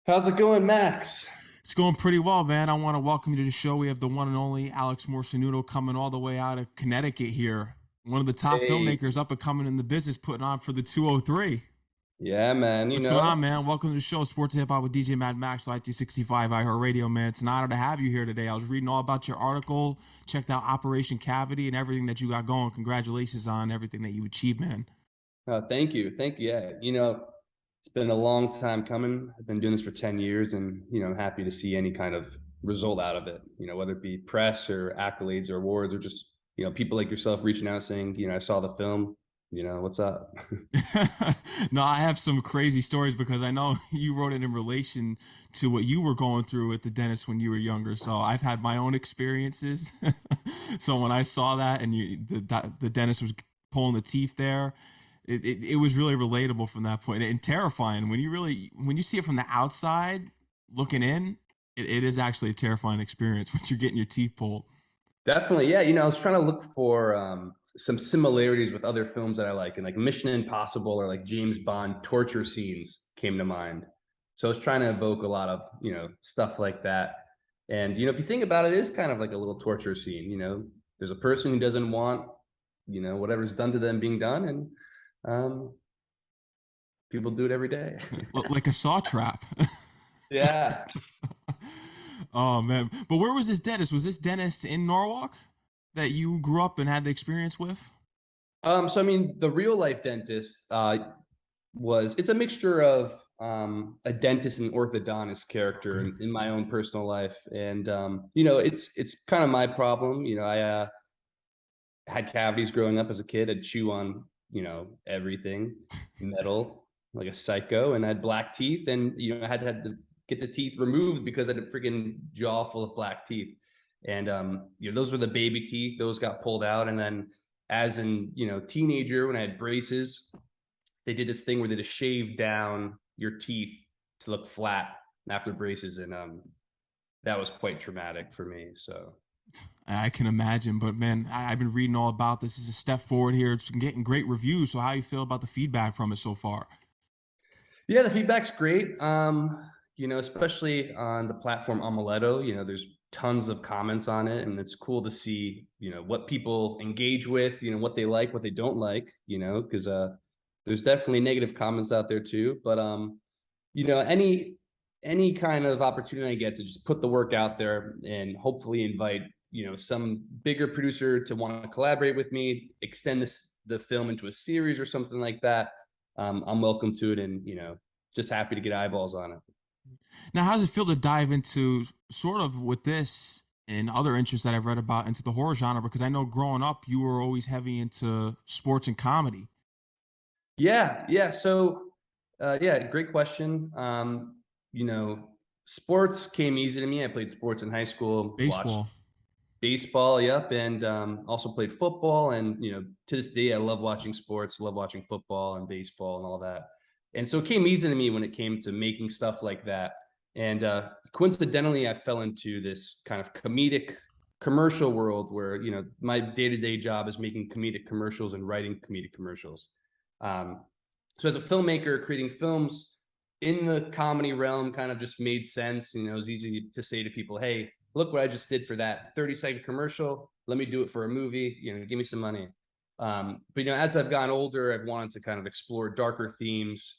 How's it going, Max? It's going pretty well, man. I want to welcome you to the show. We have the one and only Alex Morsanutto coming all the way out of Connecticut here. One of the top Hey, filmmakers up and coming in the business, putting on for the 203. yeah, man, What's going on, man? Welcome to the show, Sports Hip Hop with DJ Mad Max, Light 365, iHeartRadio, man. It's an honor to have you here today. I was reading all about your article, checked out Operation Cavity and everything that you got going. Congratulations on everything that you achieved, man. thank you. Thank you. Yeah, it's been a long time coming. I've been doing this for 10 years and, I'm happy to see any kind of result out of it, whether it be press or accolades or awards or just, people like yourself reaching out saying, I saw the film, what's up? No, I have some crazy stories because I know you wrote it in relation to what you were going through at the dentist when you were younger. So I've had my own experiences. So when I saw that and the dentist was pulling the teeth there, it was really relatable from that point and terrifying when you see it from the outside looking in. It is actually a terrifying experience when you're getting your teeth pulled. Definitely. Yeah. I was trying to look for some similarities with other films that I like, and like Mission Impossible or like James Bond torture scenes came to mind. So I was trying to evoke a lot of, stuff like that. And, if you think about it, it is kind of like a little torture scene. There's a person who doesn't want, whatever's done to them being done. And um, people do it every day. Like a saw trap. Yeah. Oh man. But where was this dentist? Was this dentist in Norwalk that you grew up and had the experience with? So I mean, the real life dentist it's a mixture of a dentist and orthodontist character Okay. in my own personal life, and it's kind of my problem. I had cavities growing up as a kid. I'd chew on everything, metal like a psycho, and I had black teeth, and I had to get the teeth removed because I had a freaking jaw full of black teeth, and those were the baby teeth. Those got pulled out, and then as in teenager when I had braces, they did this thing where they just shaved down your teeth to look flat after braces, and that was quite traumatic for me. So I can imagine, but man, I've been reading all about this. It's a step forward here. It's been getting great reviews. So how you feel about the feedback from it so far? yeah, the feedback's great. Especially on the platform Omeletto, there's tons of comments on it, and it's cool to see, what people engage with, what they like, what they don't like, because there's definitely negative comments out there too. But you know, any any kind of opportunity I get to just put the work out there and hopefully invite, some bigger producer to want to collaborate with me, extend the film into a series or something like that. I'm welcome to it, and just happy to get eyeballs on it. Now, how does it feel to dive into sort of with this and other interests that I've read about into the horror genre? Because I know growing up, you were always heavy into sports and comedy, Yeah, yeah. So, yeah, great question. Sports came easy to me. I played sports in high school, watched baseball. baseball, yep, and also played football. And to this day, I love watching sports, love watching football and baseball and all that. And so it came easy to me when it came to making stuff like that. And coincidentally, I fell into this kind of comedic commercial world where my day-to-day job is making comedic commercials and writing comedic commercials. So as a filmmaker, creating films in the comedy realm kind of just made sense. It was easy to say to people, hey, look what I just did for that 30-second commercial. Let me do it for a movie. Give me some money. But as I've gotten older, I've wanted to kind of explore darker themes.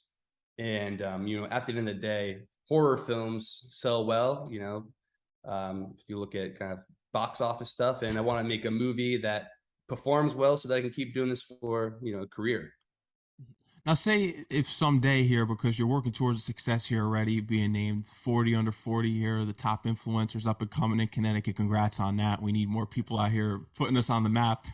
And at the end of the day, horror films sell well. If you look at kind of box office stuff, and I want to make a movie that performs well so that I can keep doing this for a career. Now, say if someday here, because you're working towards success here already, being named 40 under 40 here, the top influencers up and coming in Connecticut. Congrats on that. We need more people out here putting us on the map.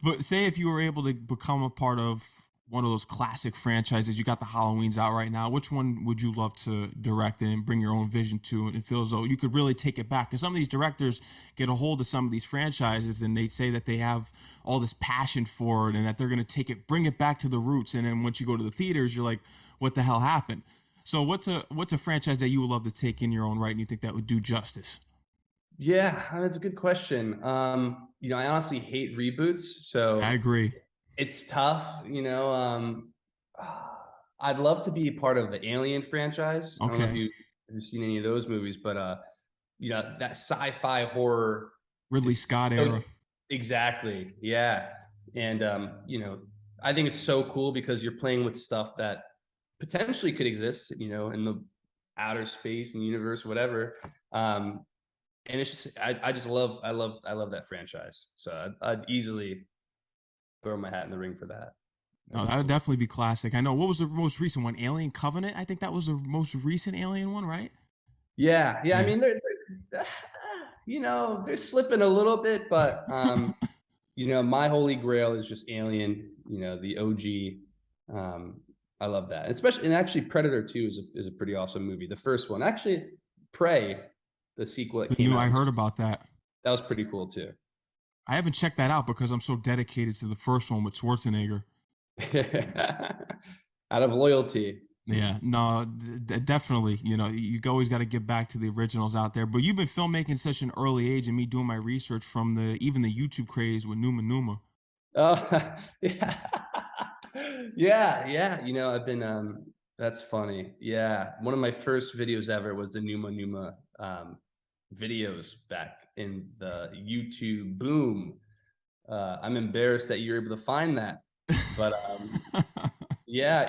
But say if you were able to become a part of one of those classic franchises, you got the Halloweens out right now. Which one would you love to direct and bring your own vision to and feel as though you could really take it back? Because some of these directors get a hold of some of these franchises and they say that they have all this passion for it and that they're going to take it, bring it back to the roots. And then once you go to the theaters, you're like, what the hell happened? So what's a franchise that you would love to take in your own right and you think that would do justice? Yeah, that's a good question. I honestly hate reboots, I so agree. it's tough. I'd love to be part of the Alien franchise. I don't know if Okay. you've seen any of those movies, but that sci-fi horror Ridley is Scott so era. exactly, yeah. And I think it's so cool because you're playing with stuff that potentially could exist, in the outer space and universe, whatever. And it's just I just love that franchise. So I'd easily throw my hat in the ring for that. That'd No, be that would cool. definitely be classic. I know. What was the most recent one? Alien Covenant. I think that was the most recent Alien one, right? Yeah, yeah. I Yeah. mean, they're they're slipping a little bit, but my holy grail is just Alien. The OG. Um, I love that, especially and actually Predator 2 is a pretty awesome movie. The first one, actually, Prey, the sequel that The came new. I out heard recently, about that. that was pretty cool too. I haven't checked that out because I'm so dedicated to the first one with Schwarzenegger. Out of loyalty. Yeah, no, definitely. You always got to get back to the originals out there. But you've been filmmaking such an early age, and me doing my research from the even the YouTube craze with Numa Numa. Oh, yeah. Yeah, yeah. I've been that's funny. Yeah. One of my first videos ever was the Numa Numa videos back in the YouTube boom. I'm embarrassed that you're able to find that. But yeah,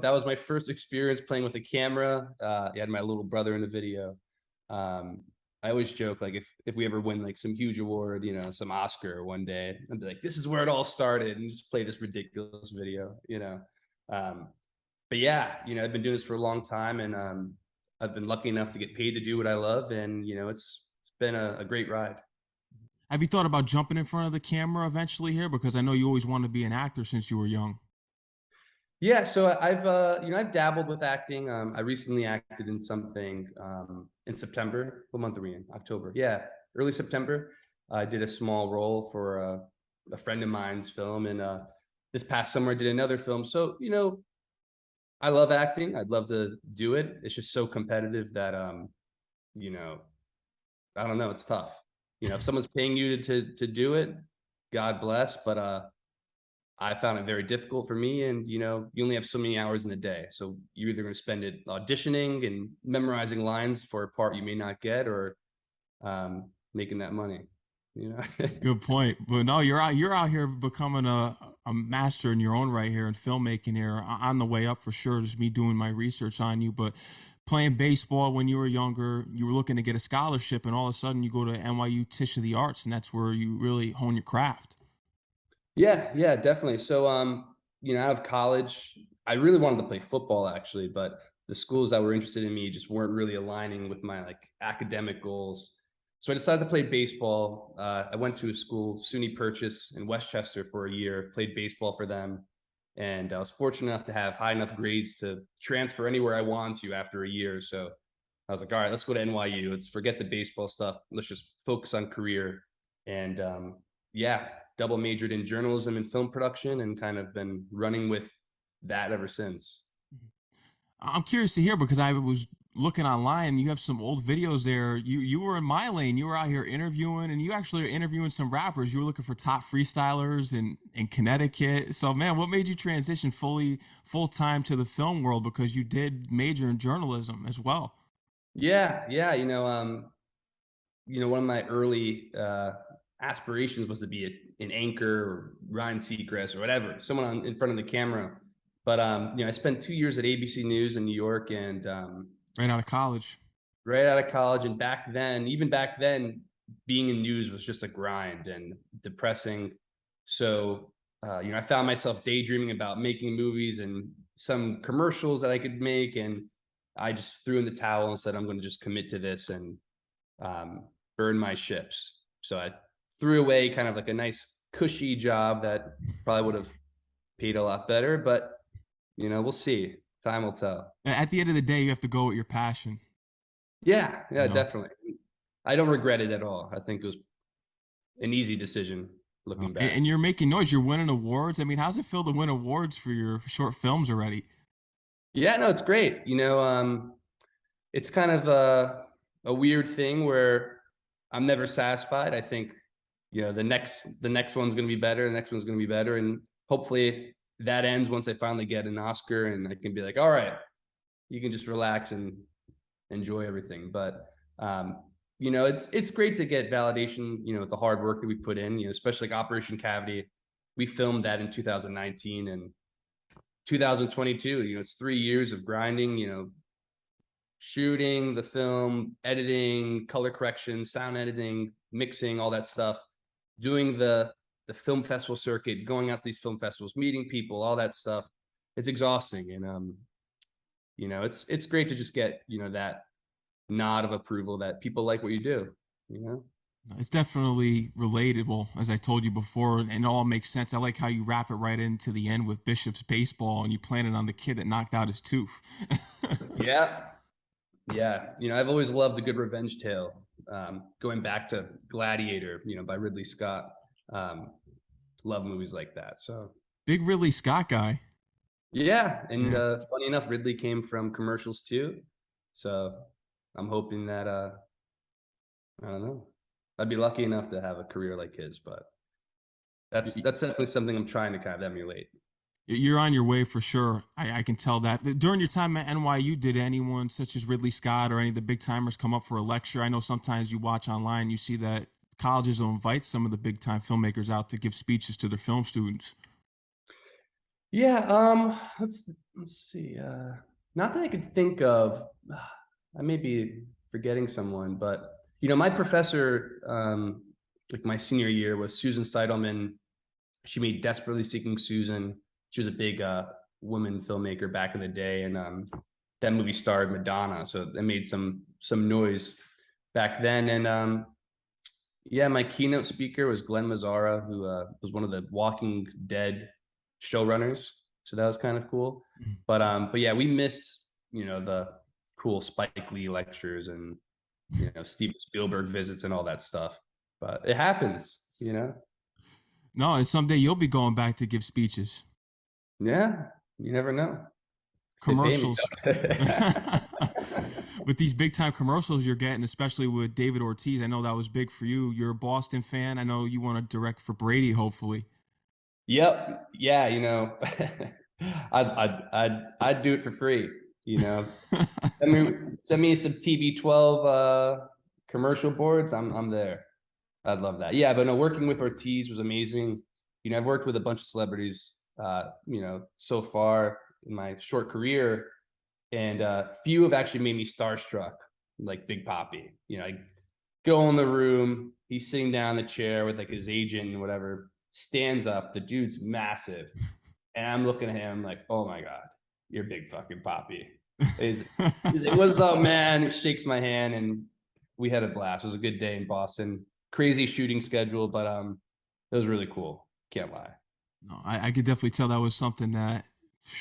that was my first experience playing with a camera. I had my little brother in the video. Um, I always joke like if we ever win like some huge award, some Oscar one day, I'd be like, this is where it all started, and just play this ridiculous video. Um, but yeah, I've been doing this for a long time, and I've been lucky enough to get paid to do what I love, and it's been a great ride. Have you thought about jumping in front of the camera eventually here? Because I know you always wanted to be an actor since you were young. Yeah, so I've dabbled with acting. I recently acted in something in September. What month are we in? October. Yeah, early September. I did a small role for a friend of mine's film, and this past summer I did another film. So I love acting. I'd love to do it. It's just so competitive that you know, I don't know. It's tough. If someone's paying you to do it, God bless. But I found it very difficult for me. And, you only have so many hours in the day. So you're either going to spend it auditioning and memorizing lines for a part you may not get, or making that money. Good point. But no, you're out here becoming a master in your own right here in filmmaking here on the way up for sure. Just me doing my research on you, but playing baseball when you were younger, you were looking to get a scholarship, and all of a sudden you go to NYU Tisch of the Arts, and that's where you really hone your craft. Yeah, yeah, definitely. So, out of college, I really wanted to play football actually, but the schools that were interested in me just weren't really aligning with my like academic goals. So I decided to play baseball. I went to a school, SUNY Purchase in Westchester for a year, played baseball for them. And I was fortunate enough to have high enough grades to transfer anywhere I wanted to after a year. So I was like, all right, let's go to NYU. Let's forget the baseball stuff. Let's just focus on career. And yeah, double majored in journalism and film production, and kind of been running with that ever since. I'm curious to hear because I was looking online. You have some old videos there. You were in my lane. You were out here interviewing, and you actually are interviewing some rappers. You were looking for top freestylers in Connecticut. So, man, what made you transition full time to the film world? Because you did major in journalism as well. Yeah, yeah. One of my early aspirations was to be an anchor or Ryan Seacrest or whatever, someone in front of the camera. But I spent 2 years at ABC News in New York, and Right out of college. right out of college. And even back then, being in news was just a grind and depressing. So, I found myself daydreaming about making movies and some commercials that I could make. And I just threw in the towel and said, I'm going to just commit to this and um, burn my ships. So I threw away kind of like a nice, cushy job that probably would have paid a lot better. But, we'll see. Time will tell. At the end of the day, you have to go with your passion. Yeah, You yeah, know. definitely. I don't regret it at all. I think it was an easy decision looking back. And you're making noise. You're winning awards. I mean, how's it feel to win awards for your short films already? Yeah, no, it's great. It's kind of a weird thing where I'm never satisfied. I think, the next one's going to be better. The next one's going to be better. And hopefully that ends once I finally get an Oscar and I can be like, all right, you can just relax and enjoy everything. But you know, it's great to get validation, you know, with the hard work that we put in, you know, especially like Operation Cavity. We filmed that in 2019 and 2022, you know, it's 3 years of grinding, you know, shooting the film, editing, color correction, sound editing, mixing, all that stuff, doing the film festival circuit, going out to these film festivals, meeting people, all that stuff. It's exhausting. And you know, it's great to just get, you know, that nod of approval that people like what you do, you know? It's definitely relatable, as I told you before, and it all makes sense. I like how you wrap it right into the end with Bishop's baseball, and you planted on the kid that knocked out his tooth. Yeah. Yeah. You know, I've always loved a good revenge tale. Going back to Gladiator, you know, by Ridley Scott. Um, love movies like that. So Big Ridley Scott guy. yeah. And Yeah. funny enough, Ridley came from commercials too. So I'm hoping that I don't know. I'd be lucky enough to have a career like his, but that's definitely something I'm trying to kind of emulate. You're on your way for sure. I can tell that. During your time at NYU, did anyone such as Ridley Scott or any of the big timers come up for a lecture? I know sometimes you watch online, you see that colleges will invite some of the big time filmmakers out to give speeches to their film students. Yeah, let's see. Not that I could think of. I may be forgetting someone, but you know, my professor, like my senior year, was Susan Seidelman. She made Desperately Seeking Susan. She was a big woman filmmaker back in the day, and that movie starred Madonna, so it made some noise back then. And yeah, my keynote speaker was Glenn Mazzara, who was one of the Walking Dead showrunners. So that was kind of cool. But yeah, we missed, you know, the cool Spike Lee lectures and, you know, Steven Spielberg visits and all that stuff. But it happens, you know. No, and someday you'll be going back to give speeches. Yeah, you never know. They pay me. Commercials. With these big time commercials you're getting, especially with David Ortiz, I know that was big for you. You're a Boston fan. I know you want to direct for Brady, hopefully. Yep. Yeah, you know, I'd do it for free, you know. Send me some TB12 commercial boards. I'm there. I'd love that. Yeah, but no, working with Ortiz was amazing. You know, I've worked with a bunch of celebrities you know, so far in my short career, and few have actually made me starstruck, like Big Papi. You know, I go in the room, he's sitting down in the chair with like his agent and whatever, stands up, the dude's massive. And I'm looking at him like, oh my God, you're Big fucking Papi. He's like, what's up, man? He shakes my hand and we had a blast. It was a good day in Boston. Crazy shooting schedule, but it was really cool. Can't lie. No, I could definitely tell that was something that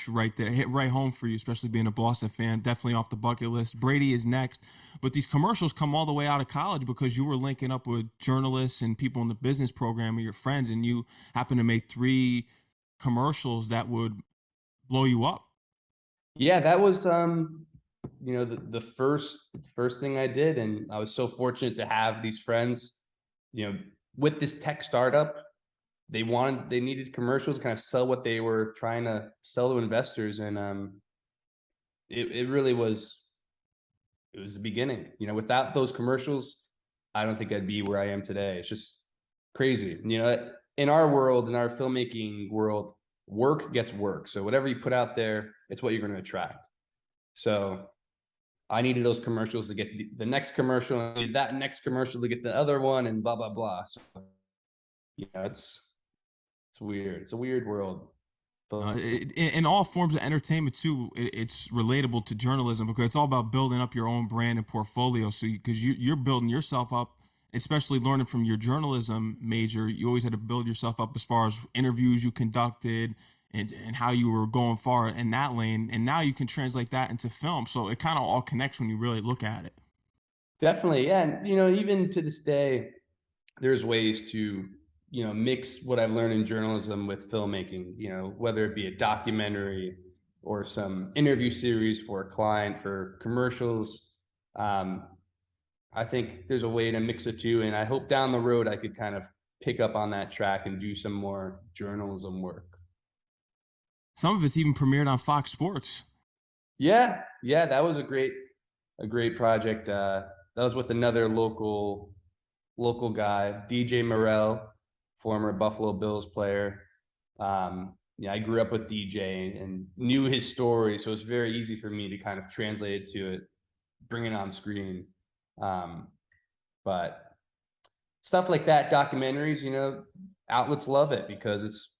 right there hit right home for you, especially being a Boston fan. Definitely off the bucket list. Brady is next, but these commercials come all the way out of college because you were linking up with journalists and people in the business program and your friends, and you happen to make three commercials that would blow you up. Yeah, that was you know, the first thing I did, and I was so fortunate to have these friends, you know, with this tech startup. They needed commercials to kind of sell what they were trying to sell to investors, and it really was, it was the beginning. You know, without those commercials, I don't think I'd be where I am today. It's just crazy. You know, in our world, in our filmmaking world, work gets work. So whatever you put out there, it's what you're going to attract. So I needed those commercials to get the next commercial, and I needed that next commercial to get the other one, and blah blah blah. So yeah, it's weird. It's a weird world. In all forms of entertainment too, it's relatable to journalism because it's all about building up your own brand and portfolio. So because you're building yourself up, especially learning from your journalism major, you always had to build yourself up as far as interviews you conducted and how you were going far in that lane. And now you can translate that into film. So it kind of all connects when you really look at it. Definitely, yeah. And you know, even to this day, there's ways to, you know, mix what I've learned in journalism with filmmaking. You know, whether it be a documentary or some interview series for a client for commercials. Um, I think there's a way to mix the two, and I hope down the road I could kind of pick up on that track and do some more journalism work. Some of it's even premiered on Fox Sports. Yeah, yeah, that was a great project. That was with another local guy, DJ Morel, former Buffalo Bills player. Yeah, I grew up with DJ and knew his story, so it's very easy for me to kind of translate it to it, bring it on screen. Um, but stuff like that, documentaries, outlets love it because it's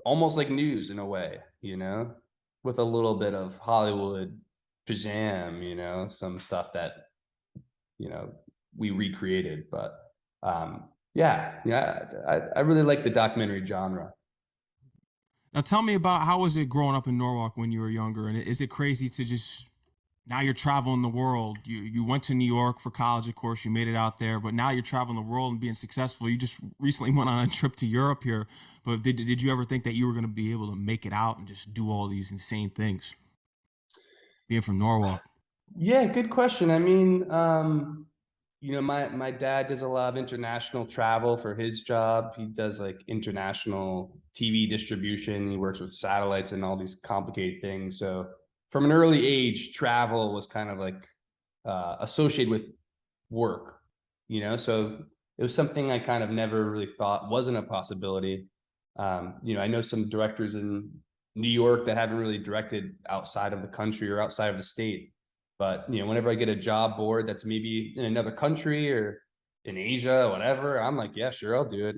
almost like news in a way, with a little bit of Hollywood pizzazz, some stuff that, you know, we recreated. But yeah, I really like the documentary genre. Now tell me about how was it growing up in Norwalk when you were younger? And is it crazy to just now you're traveling the world? You went to New York for college, of course, you made it out there, but now you're traveling the world and being successful. You just recently went on a trip to Europe here, but did you ever think that you were going to be able to make it out and just do all these insane things being from Norwalk? Yeah, good question. I mean, my dad does a lot of international travel for his job. He does like international TV distribution. He works with satellites and all these complicated things. So from an early age, travel was kind of like associated with work, So it was something I kind of never really thought wasn't a possibility. I know some directors in New York that haven't really directed outside of the country or outside of the state. But whenever I get a job board that's maybe in another country or in Asia, or whatever, I'm like, yeah, sure, I'll do it.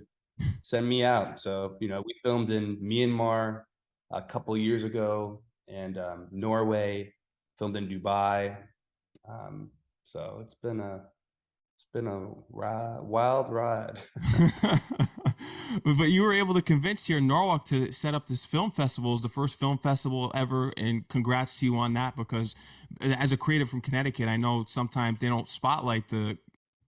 Send me out. So we filmed in Myanmar a couple years ago, and Norway, filmed in Dubai. So it's been a wild ride. But you were able to convince here in Norwalk to set up this film festival. It's the first film festival ever, and congrats to you on that. Because as a creative from Connecticut, I know sometimes they don't spotlight the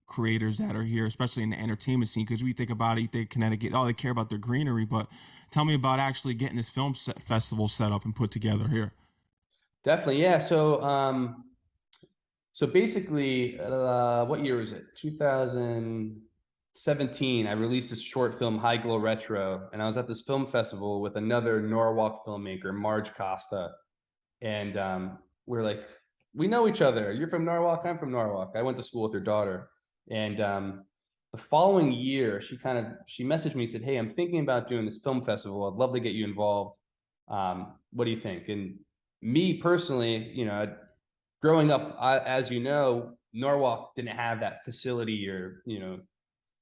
creators that are here, especially in the entertainment scene. Because we think about it, you think Connecticut, oh, they care about their greenery. But tell me about actually getting this festival set up and put together here. Definitely, yeah. So basically, what year was it? 2017. I released this short film, High Glow Retro, and I was at this film festival with another Norwalk filmmaker, Marge Costa, and we're like, we know each other. You're from Norwalk. I'm from Norwalk. I went to school with her daughter, and the following year, she messaged me, said, "Hey, I'm thinking about doing this film festival. I'd love to get you involved. What do you think?" And me personally, growing up, as you know, Norwalk didn't have that facility or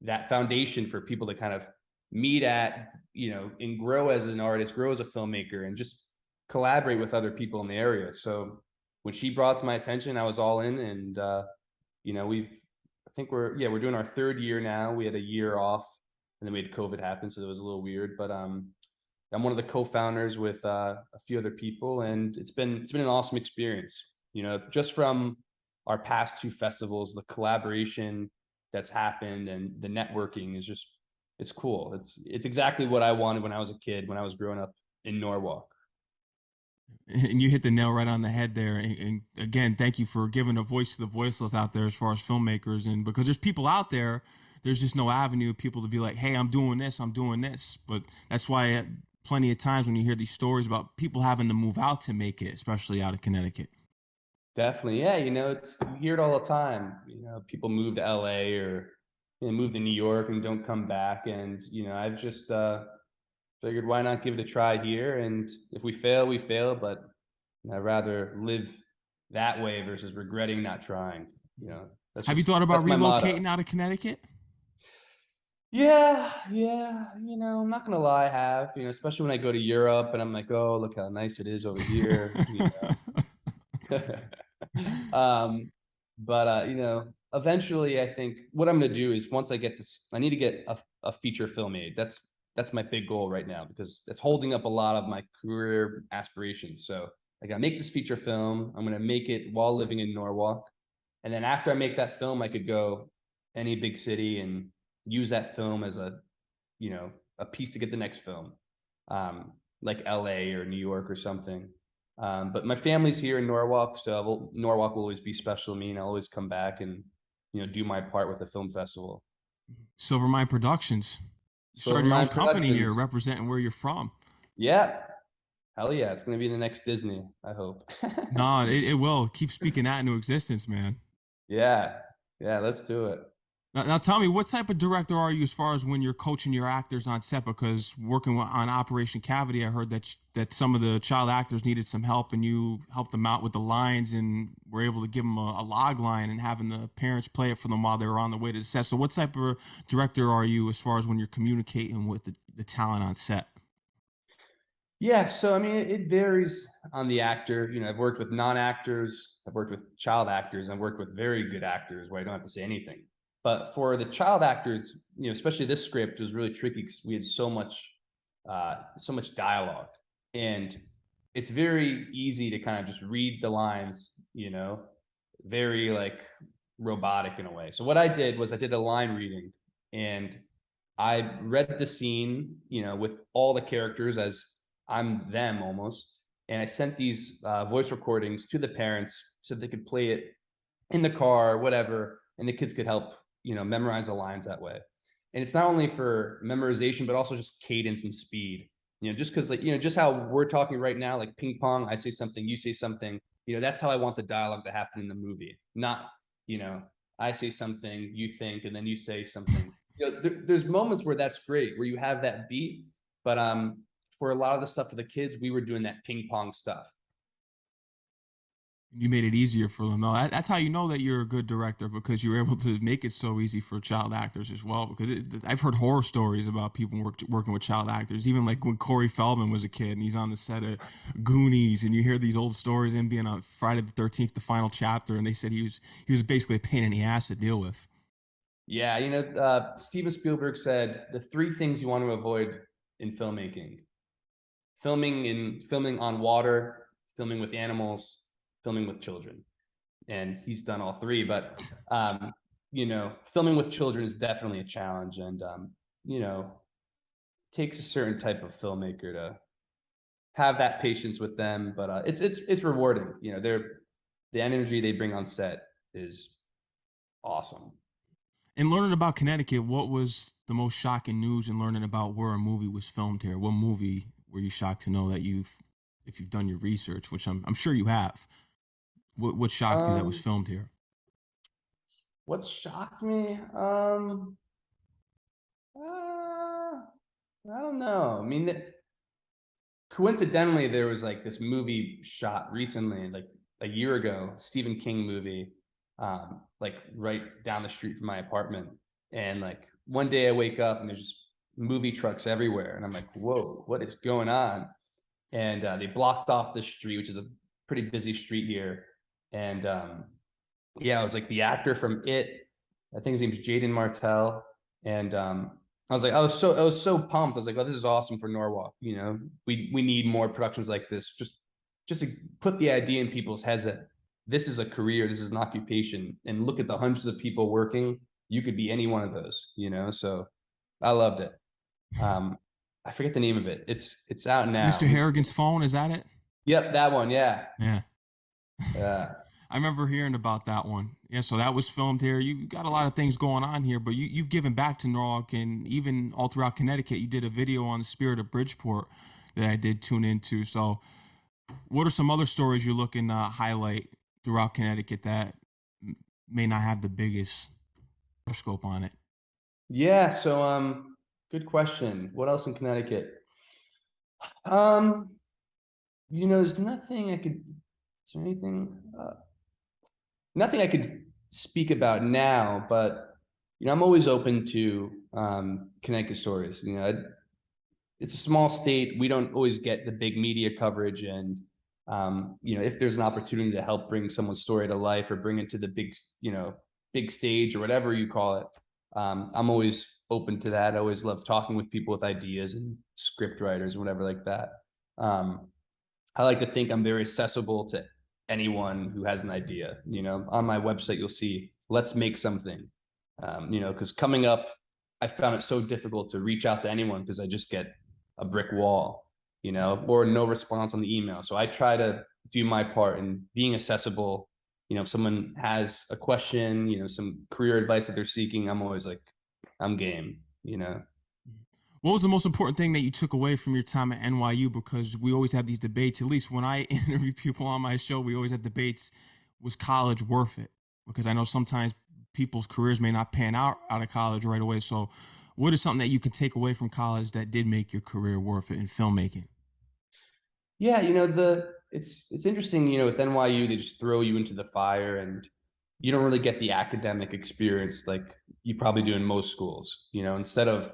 that foundation for people to kind of meet at, and grow as an artist, grow as a filmmaker, and just collaborate with other people in the area. So when she brought it to my attention, I was all in, and I think we're doing our third year now. We had a year off, and then we had COVID happen, so it was a little weird. But I'm one of the co-founders with a few other people, and it's been an awesome experience. Just from our past two festivals, the collaboration that's happened and the networking is just it's cool. It's exactly what I wanted when I was a kid, when I was growing up in Norwalk. And you hit the nail right on the head there. And again, thank you for giving a voice to the voiceless out there as far as filmmakers. And because there's people out there, there's just no avenue of people to be like, hey, I'm doing this, I'm doing this. But that's why plenty of times when you hear these stories about people having to move out to make it, especially out of Connecticut. Definitely, yeah. You hear it all the time. People move to LA or move to New York and don't come back. And I've just figured, why not give it a try here? And if we fail, we fail. But I'd rather live that way versus regretting not trying. That's Have you just thought about that's my motto. relocating out of Connecticut? Yeah, yeah. I'm not gonna lie, I have. Especially when I go to Europe and I'm like, oh, look how nice it is over here. um, but eventually, I think what I'm gonna do is, once I get this, I need to get a feature film made. That's my big goal right now, because it's holding up a lot of my career aspirations. So I gotta make this feature film. I'm gonna make it while living in Norwalk, and then after I make that film, I could go any big city and use that film as a piece to get the next film, like LA or New York or something. But my family's here in Norwalk, so Norwalk will always be special to me, and I'll always come back and do my part with the film festival. Silvermine Productions. You started your own Silvermine company here, Productions. representing where you're from. Yeah, Hell yeah, it's gonna be the next Disney, I hope. No, it will keep speaking that into existence, man. Yeah, yeah, let's do it. Now, tell me, what type of director are you as far as when you're coaching your actors on set? Because working on Operation Cavity, I heard that some of the child actors needed some help, and you helped them out with the lines, and were able to give them a log line and having the parents play it for them while they were on the way to the set. So, what type of director are you as far as when you're communicating with the talent on set? Yeah, so I mean, it varies on the actor. You know, I've worked with non-actors, I've worked with child actors, I've worked with very good actors where I don't have to say anything. But for the child actors, you know, especially this script was really tricky because we had so much dialogue, and it's very easy to kind of just read the lines, you know, very like robotic in a way. So what I did was I did a line reading, and I read the scene, you know, with all the characters as I'm them almost. And I sent these voice recordings to the parents so they could play it in the car, whatever, and the kids could help, you know, memorize the lines that way. And it's not only for memorization, but also just cadence and speed. You know, just because, like, you know, just how we're talking right now, like ping pong, I say something, you say something. You know, that's how I want the dialogue to happen in the movie. Not, you know, I say something, you think, and then you say something. You know, there's moments where that's great, where you have that beat, but for a lot of the stuff for the kids, we were doing that ping pong stuff. You made it easier for them. No, that's how you know that you're a good director, because you were able to make it so easy for child actors as well. Because I've heard horror stories about people working with child actors. Even like when Corey Feldman was a kid and he's on the set of Goonies, and you hear these old stories, him being on Friday the 13th, the final chapter, and they said he was basically a pain in the ass to deal with. Yeah, you know, Steven Spielberg said the three things you want to avoid in filmmaking: filming on water, filming with animals, filming with children. And he's done all three. But you know, filming with children is definitely a challenge, and you know, takes a certain type of filmmaker to have that patience with them. But it's rewarding. You know, the energy they bring on set is awesome. And learning about Connecticut, what was the most shocking news in learning about where a movie was filmed here? What movie were you shocked to know that if you've done your research, which I'm sure you have, what shocked you that was Um, filmed here? what shocked me? I don't know. I mean, coincidentally, there was like this movie shot recently, like a year ago, Stephen King movie, like right down the street from my apartment. And like one day I wake up and there's just movie trucks everywhere, and I'm like, whoa, what is going on? And they blocked off the street, which is a pretty busy street here. And yeah, it was like the actor from It. I think his name's Jaden Martell. And I was so pumped. I was like, oh, this is awesome for Norwalk. You know, we need more productions like this. Just to put the idea in people's heads that this is a career, this is an occupation, and look at the hundreds of people working. You could be any one of those, you know. So I loved it. Um, I forget the name of it. It's out now. Mr. Harrigan's Phone, is that it? Yep, that one. Yeah, Yeah. yeah. I remember hearing about that one. Yeah, so that was filmed here. You got a lot of things going on here, but you've given back to Norwalk, and even all throughout Connecticut. You did a video on the spirit of Bridgeport that I did tune into. So, what are some other stories you're looking to highlight throughout Connecticut that may not have the biggest scope on it? Yeah, so good question. What else in Connecticut? Um, you know, there's nothing I could, is there anything nothing I could speak about now, but you know, I'm always open to Connecticut stories. You know, it's a small state. We don't always get the big media coverage, and you know, if there's an opportunity to help bring someone's story to life or bring it to the big, you know, big stage or whatever you call it, I'm always open to that. I always love talking with people with ideas and script writers and whatever like that. Um, I like to think I'm very accessible to anyone who has an idea. You know, on my website, you'll see, let's make something. You know, because coming up, I found it so difficult to reach out to anyone because I just get a brick wall, you know, or no response on the email. So I try to do my part in being accessible. You know, if someone has a question, you know, some career advice that they're seeking, I'm always like, I'm game, you know. What was the most important thing that you took away from your time at NYU? Because we always have these debates. At least when I interview people on my show, we always have debates. Was college worth it? Because I know sometimes people's careers may not pan out of college right away. So, what is something that you can take away from college that did make your career worth it in filmmaking? Yeah, it's interesting, with NYU, they just throw you into the fire and you don't really get the academic experience like you probably do in most schools. Instead of,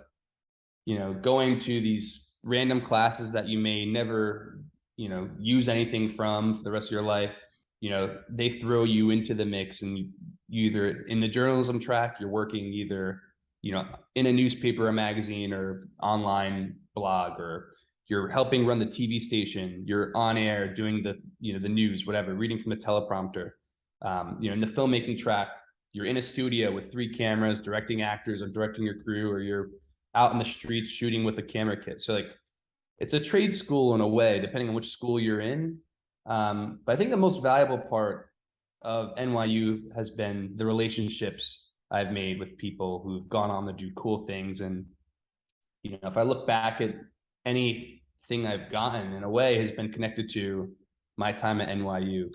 going to these random classes that you may never, use anything from for the rest of your life, they throw you into the mix and you either in the journalism track, you're working either, in a newspaper or magazine or online blog, or you're helping run the TV station, you're on air doing the news, whatever, reading from the teleprompter. In the filmmaking track, you're in a studio with 3 cameras, directing actors or directing your crew, or you're out in the streets shooting with a camera kit. So like it's a trade school in a way, depending on which school you're in. But I think the most valuable part of NYU has been the relationships I've made with people who've gone on to do cool things. And if I look back at anything I've gotten, in a way, has been connected to my time at NYU.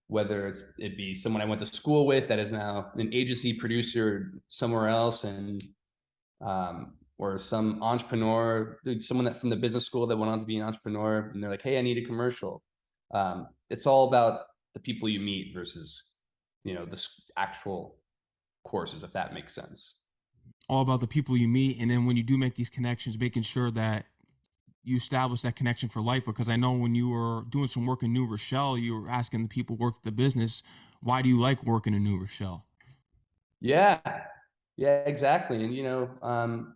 Whether it be someone I went to school with that is now an agency producer somewhere else, and or some entrepreneur, someone that from the business school that went on to be an entrepreneur, and they're like, "Hey, I need a commercial." It's all about the people you meet versus, the actual courses, if that makes sense. All about the people you meet, and then when you do make these connections, making sure that you establish that connection for life. Because I know when you were doing some work in New Rochelle, you were asking the people who worked at the business, why do you like working in New Rochelle? Yeah, yeah, exactly. And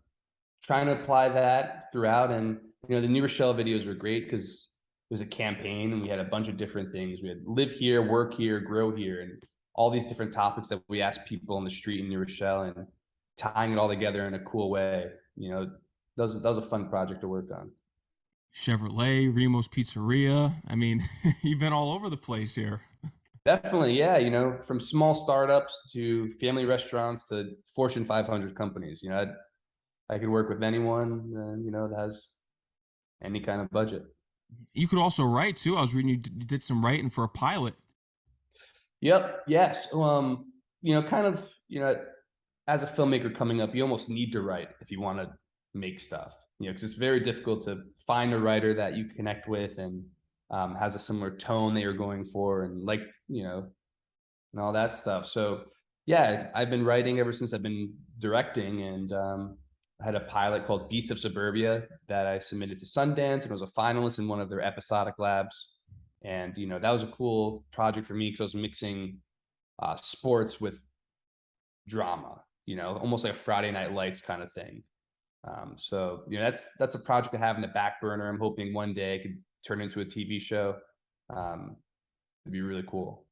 trying to apply that throughout. And the New Rochelle videos were great because it was a campaign and we had a bunch of different things. We had live here, work here, grow here, and all these different topics that we asked people on the street in New Rochelle, and tying it all together in a cool way. That was a fun project to work on. Chevrolet, Remo's Pizzeria. I mean, you've been all over the place here. Definitely, yeah. From small startups to family restaurants to Fortune 500 companies. I could work with anyone, that has any kind of budget. You could also write too. I was reading you did some writing for a pilot. Yep. Yes. Kind of, as a filmmaker coming up, you almost need to write if you want to make stuff, because it's very difficult to find a writer that you connect with and has a similar tone that you're going for, and like, and all that stuff. So yeah, I've been writing ever since I've been directing, and I had a pilot called Beasts of Suburbia that I submitted to Sundance and was a finalist in one of their episodic labs. And that was a cool project for me because I was mixing sports with drama, almost like a Friday Night Lights kind of thing. So that's a project I have in the back burner. I'm hoping one day I could turn into a TV show. It'd be really cool.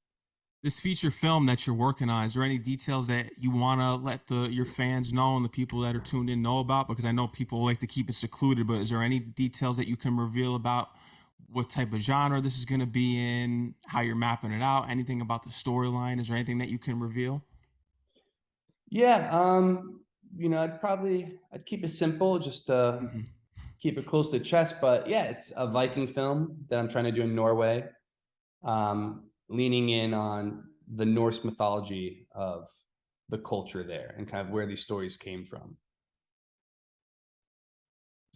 This feature film that you're working on, is there any details that you want to let your fans know and the people that are tuned in know about? Because I know people like to keep it secluded, but is there any details that you can reveal about what type of genre this is going to be in, how you're mapping it out, anything about the storyline? Is there anything that you can reveal? Yeah, I'd keep it simple, just Mhm. keep it close to the chest. But yeah, it's a Viking film that I'm trying to do in Norway, leaning in on the Norse mythology of the culture there and kind of where these stories came from.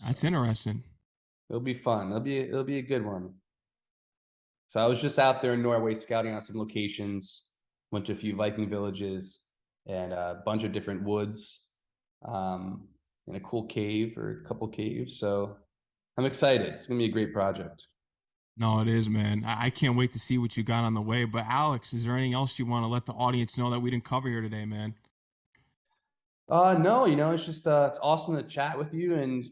That's So interesting. it'll be fun. It'll be a good one. So I was just out there in Norway scouting on some locations, went to a few Viking villages and a bunch of different woods, and a cool cave or a couple caves. So I'm excited. It's gonna be a great project. No, it is, man. I can't wait to see what you got on the way. But Alex, is there anything else you want to let the audience know that we didn't cover here today, man? No, it's just it's awesome to chat with you and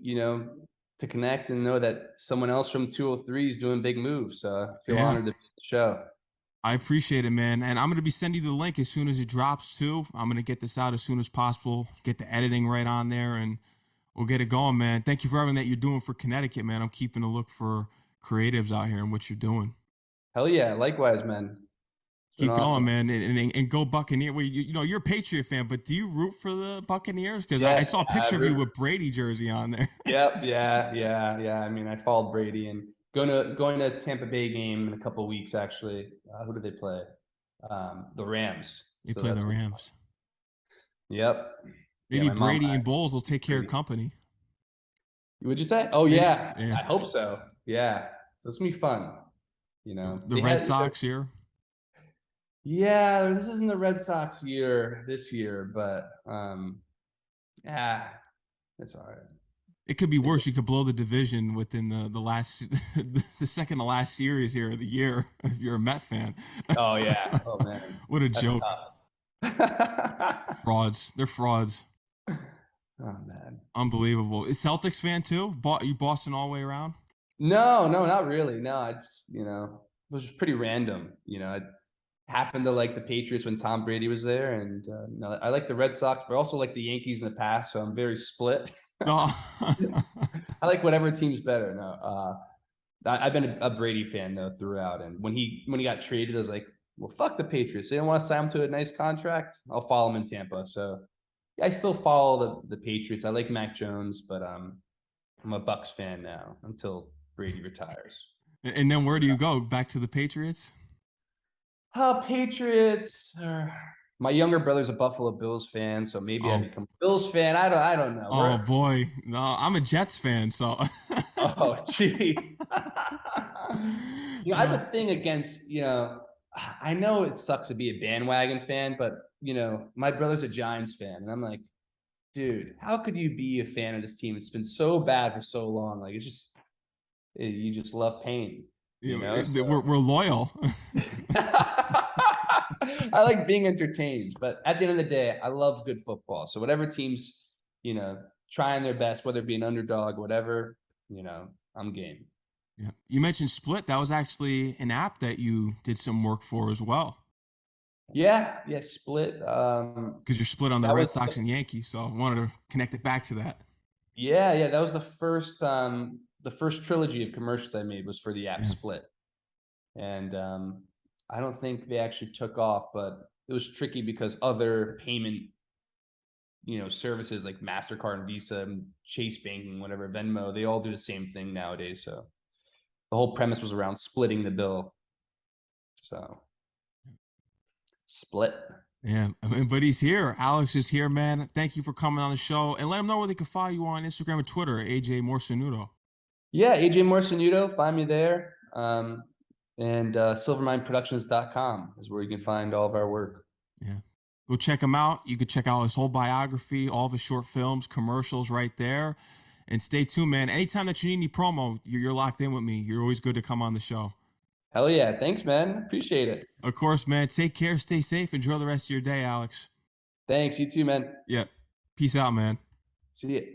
to connect and know that someone else from 203 is doing big moves. So I feel Yeah. honored to be on the show. I appreciate it, man. And I'm going to be sending you the link as soon as it drops, too. I'm going to get this out as soon as possible, get the editing right on there, and we'll get it going, man. Thank you for everything that you're doing for Connecticut, man. I'm keeping a look for creatives out here and what you're doing. Hell yeah, likewise, man. It's been Keep going, awesome. man, and go Buccaneer. Well, you know you're a Patriot fan, but do you root for the Buccaneers? Because I Yeah, saw a picture of you Average. with Brady jersey on there. Yep, yeah. I mean, I followed Brady and going to Tampa Bay game in a couple of weeks. Actually, who did they play? The Rams. They So play the that's gonna be fun. Rams. Yep. Yeah, Maybe my mom Brady and and I Bowles will take care of Brady. company. Would you say? Oh Maybe, yeah, yeah. I hope so. Yeah, so it's gonna be fun. The They Red had. Sox here. Yeah, this isn't the Red Sox year this year, but yeah, it's all right. It could be They worse. You could blow the division within the last the second to last series here of the year if you're a Met fan. Oh yeah. Oh man, What a that's joke. tough. Frauds. They're frauds. Oh man. Unbelievable. Is Celtics fan too? You Boston all the way around? No, no, not really. No, I just it was just pretty random. I happened to like the Patriots when Tom Brady was there, and no, I like the Red Sox, but also like the Yankees in the past. So I'm very split. No. I like whatever team's better. No, I've been a Brady fan though throughout, and when he got traded, I was like, well, fuck the Patriots. They don't want to sign him to a nice contract. I'll follow him in Tampa. So yeah, I still follow the Patriots. I like Mac Jones, but I'm a Bucks fan now until Brady retires. And then where do you go? Back to the Patriots? Patriots. My younger brother's a Buffalo Bills fan, so maybe I Oh, become a Bills fan. I don't know. oh boy. No, I'm a Jets fan, so Oh, jeez. I have Uh, a thing against, I know it sucks to be a bandwagon fan, but my brother's a Giants fan, and I'm like, dude, how could you be a fan of this team? It's been so bad for so long. Like it's just you just love pain, you know, So we're loyal. I like being entertained, but at the end of the day, I love good football. So whatever teams, trying their best, whether it be an underdog, whatever, I'm game. Yeah. You mentioned Split. That was actually an app that you did some work for as well. Yeah, split. Because you're split on the That Red was Sox and Yankees, so I wanted to connect it back to that. yeah. That was the first trilogy of commercials I made was for the app Yeah. Split, and I don't think they actually took off, but it was tricky because other payment services like MasterCard and Visa and Chase Banking, whatever, Venmo, they all do the same thing nowadays. So the whole premise was around splitting the bill. So split. Yeah, but he's here. Alex is here, man. Thank you for coming on the show, and let them know where they can follow you on Instagram and Twitter, AJ Morsanutto. Yeah, AJ Morsanutto, find me there. And silvermineproductions.com is where you can find all of our work. Yeah. Go check him out. You could check out his whole biography, all of his short films, commercials right there. And stay tuned, man. Anytime that you need any promo, you're locked in with me. You're always good to come on the show. Hell yeah. Thanks, man. Appreciate it. Of course, man. Take care. Stay safe. Enjoy the rest of your day, Alex. Thanks. You too, man. Yeah. Peace out, man. See you.